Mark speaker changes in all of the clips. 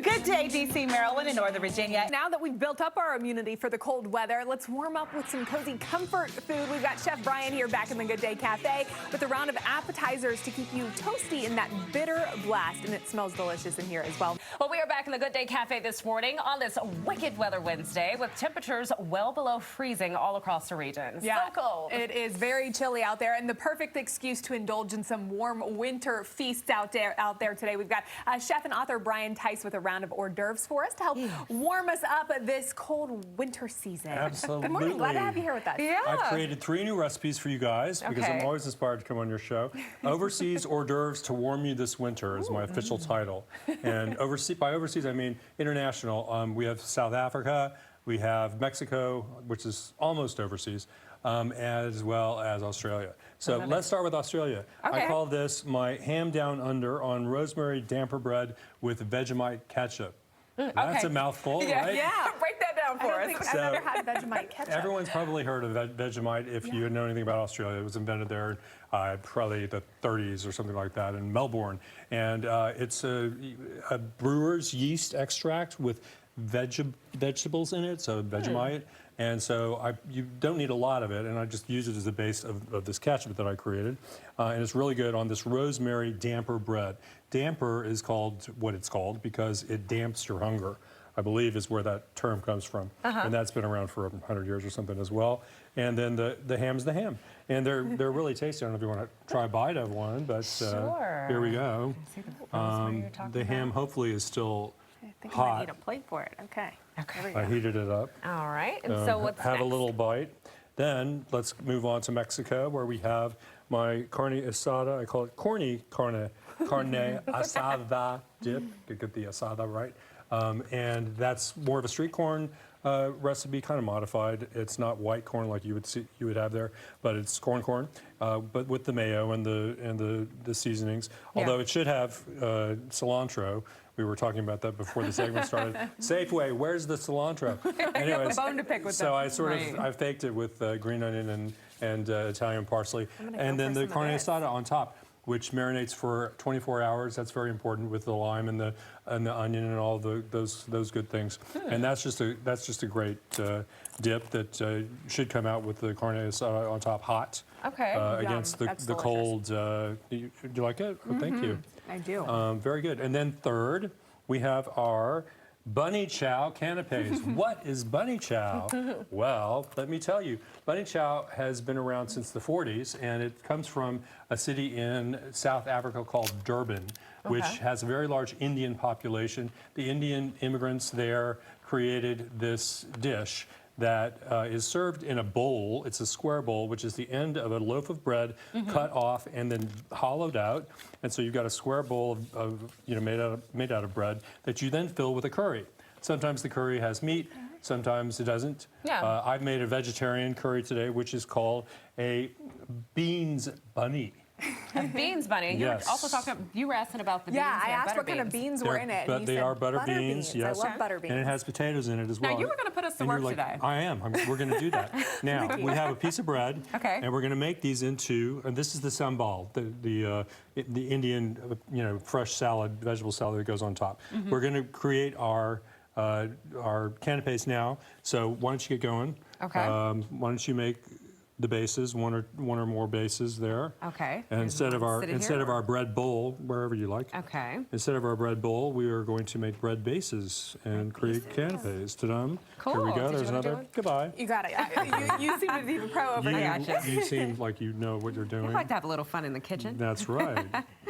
Speaker 1: Good day, D.C., Maryland, and Northern Virginia.
Speaker 2: Now that we've built up our immunity for the cold weather, let's warm up with some cozy comfort food. We've got Chef Brian here back in the Good Day Cafe with a round of appetizers to keep you toasty in that bitter blast, and it smells delicious in here as well.
Speaker 3: Well, we are back in the Good Day Cafe this morning on this wicked weather Wednesday with temperatures well below freezing all across the region.
Speaker 2: Yeah,
Speaker 3: so cold.
Speaker 2: It is very chilly out there, and the perfect excuse to indulge in some warm winter feasts out there today. We've got chef and author Brian Tice with a round of hors d'oeuvres for us to help warm us up this cold winter season.
Speaker 4: Absolutely.
Speaker 2: Good morning. Glad to have you here with us.
Speaker 3: Yeah.
Speaker 4: I've created 3 new recipes for you guys because I'm always inspired to come on your show. Overseas hors d'oeuvres to warm you this winter is my official title. And by overseas, I mean international. We have South Africa, we have Mexico, which is almost overseas, as well as Australia. So let's start with Australia.
Speaker 3: Okay.
Speaker 4: I call this my ham down under on Rosemary Damper Bread with Vegemite Ketchup. That's a mouthful, right?
Speaker 3: Yeah, break that down for us.
Speaker 2: I've never had Vegemite ketchup.
Speaker 4: Everyone's probably heard of Vegemite if you know anything about Australia. It was invented there probably the 30s or something like that in Melbourne. And it's a brewer's yeast extract with vegetables in it, so Vegemite. And so you don't need a lot of it, and I just use it as the base of this ketchup that I created. And it's really good on this Rosemary Damper Bread. Damper is called what it's called because it damps your hunger, I believe is where that term comes from. And that's been around for 100 years or something as well. And then the ham's the ham. And they're really tasty. I don't know if you want to try a bite of one, but here we go. The ham hopefully is still
Speaker 2: I think
Speaker 4: hot.
Speaker 2: I might need a plate for it. Okay.
Speaker 4: I heated it up.
Speaker 3: All right. And so what's
Speaker 4: have
Speaker 3: next?
Speaker 4: a little bite. Then let's move on to Mexico, where we have my carne asada. I call it Corny Carne Asada Dip. Get the asada right. And that's more of a street corn recipe, kind of modified. It's not white corn like you would have there, but it's corn, but with the mayo and the seasonings. Although it should have cilantro. We were talking about that before the segment started. Safeway, where's the cilantro? Anyways,
Speaker 2: bone to pick with
Speaker 4: so
Speaker 2: them.
Speaker 4: I faked it with green onion and Italian parsley, and then the carne asada on top, which marinates for 24 hours. That's very important with the lime and the onion and all those good things. And that's just a great dip that should come out with the carne asada on top hot.
Speaker 3: Okay.
Speaker 4: Against the cold. Do you like it? Well, thank you.
Speaker 2: I do.
Speaker 4: Very good. And then third, we have our Bunny Chow Canapés. What is Bunny Chow? Well, let me tell you. Bunny Chow has been around since the 40s, and it comes from a city in South Africa called Durban, which has a very large Indian population. The Indian immigrants there created this dish that is served in a bowl. It's a square bowl, which is the end of a loaf of bread cut off and then hollowed out. And so you've got a square bowl made out of bread that you then fill with a curry. Sometimes the curry has meat, sometimes it doesn't.
Speaker 3: Yeah.
Speaker 4: I've made a vegetarian curry today, which is called a beans bunny.
Speaker 3: A beans bunny. You were also you were asking about the beans.
Speaker 2: Yeah, I asked what kind of beans were in it.
Speaker 4: But they are butter beans, yes.
Speaker 2: I love butter beans.
Speaker 4: And it has potatoes in it as well.
Speaker 3: Now, you were going to put us to work today.
Speaker 4: I am. We're going to do that. Now, we have a piece of bread. And we're going to make these into, and this is the sambal, the Indian, fresh salad, vegetable salad that goes on top. We're going to create our canapes now. So why don't you get going?
Speaker 3: Okay.
Speaker 4: Why don't you make the bases, one or more bases there.
Speaker 3: Okay.
Speaker 4: And instead of our bread bowl, wherever you like.
Speaker 3: Okay.
Speaker 4: Instead of our bread bowl, we are going to make bread bases and create canapes. Ta-dum.
Speaker 3: Cool.
Speaker 4: Here we go.
Speaker 3: Did
Speaker 4: There's another. Goodbye.
Speaker 2: You got it. You seem to be the pro over here.
Speaker 4: You seem like you know what you're doing.
Speaker 3: I like to have a little fun in the kitchen.
Speaker 4: That's right.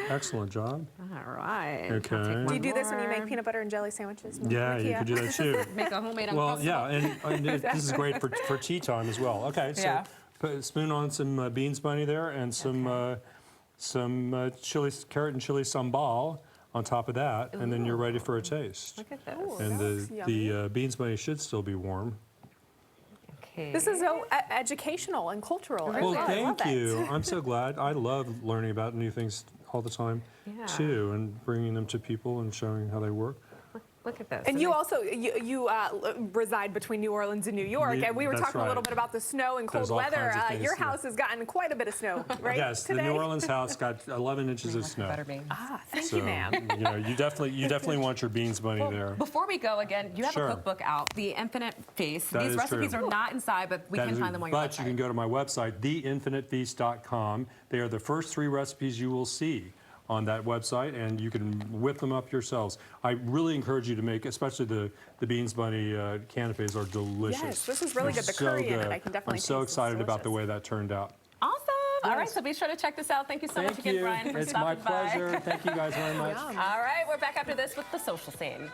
Speaker 4: Excellent job.
Speaker 3: All right.
Speaker 4: Okay.
Speaker 2: Do you do this when you make peanut butter and jelly sandwiches?
Speaker 4: Yeah, you could do that too.
Speaker 3: Make a homemade
Speaker 4: Well, yeah, and this is great for tea time as well. Okay, so put a spoon on some beans bunny there and some chili, carrot and chili sambal on top of that, and then you're ready for a taste.
Speaker 3: Look at this.
Speaker 4: And the beans bunny should still be warm.
Speaker 3: Okay.
Speaker 2: This is so educational and cultural.
Speaker 4: Well, thank you. I'm so glad. I love learning about new things all the time, too, and bringing them to people and showing how they work.
Speaker 3: Look at this.
Speaker 2: And you also you reside between New Orleans and New York, and we were
Speaker 4: That's
Speaker 2: talking a little
Speaker 4: right.
Speaker 2: bit about the snow and cold
Speaker 4: There's all
Speaker 2: weather.
Speaker 4: kinds of things,
Speaker 2: Your
Speaker 4: yeah.
Speaker 2: house has gotten quite a bit of snow, right?
Speaker 4: Yes,
Speaker 2: today?
Speaker 4: the New Orleans house got 11 inches of snow.
Speaker 3: Butter beans.
Speaker 2: Ah, thank
Speaker 4: So,
Speaker 2: you, ma'am.
Speaker 4: you know, you definitely want your beans bunny there.
Speaker 3: Before we go again, you have
Speaker 4: Sure.
Speaker 3: a cookbook out, The Infinite Feast.
Speaker 4: That
Speaker 3: These
Speaker 4: is
Speaker 3: recipes
Speaker 4: true.
Speaker 3: are not inside, but we can find them on your
Speaker 4: But
Speaker 3: website.
Speaker 4: you can go to my website, theinfinitefeast.com. They are the first 3 recipes you will see on that website, and you can whip them up yourselves. I really encourage you to make, especially the beans bunny canapés are delicious.
Speaker 2: Yes, this is really
Speaker 4: They're
Speaker 2: good. The
Speaker 4: so
Speaker 2: curry in it,
Speaker 4: good.
Speaker 2: I can definitely
Speaker 4: I'm so
Speaker 2: taste it's
Speaker 4: excited about the
Speaker 2: delicious.
Speaker 4: way that turned out.
Speaker 3: Awesome. All right, so be sure to check this out. Thank you so much
Speaker 4: Thank
Speaker 3: again,
Speaker 4: you.
Speaker 3: Brian, for
Speaker 4: It's
Speaker 3: stopping
Speaker 4: my
Speaker 3: by.
Speaker 4: pleasure. Thank you guys very much.
Speaker 3: All right, we're back after this with the social scene.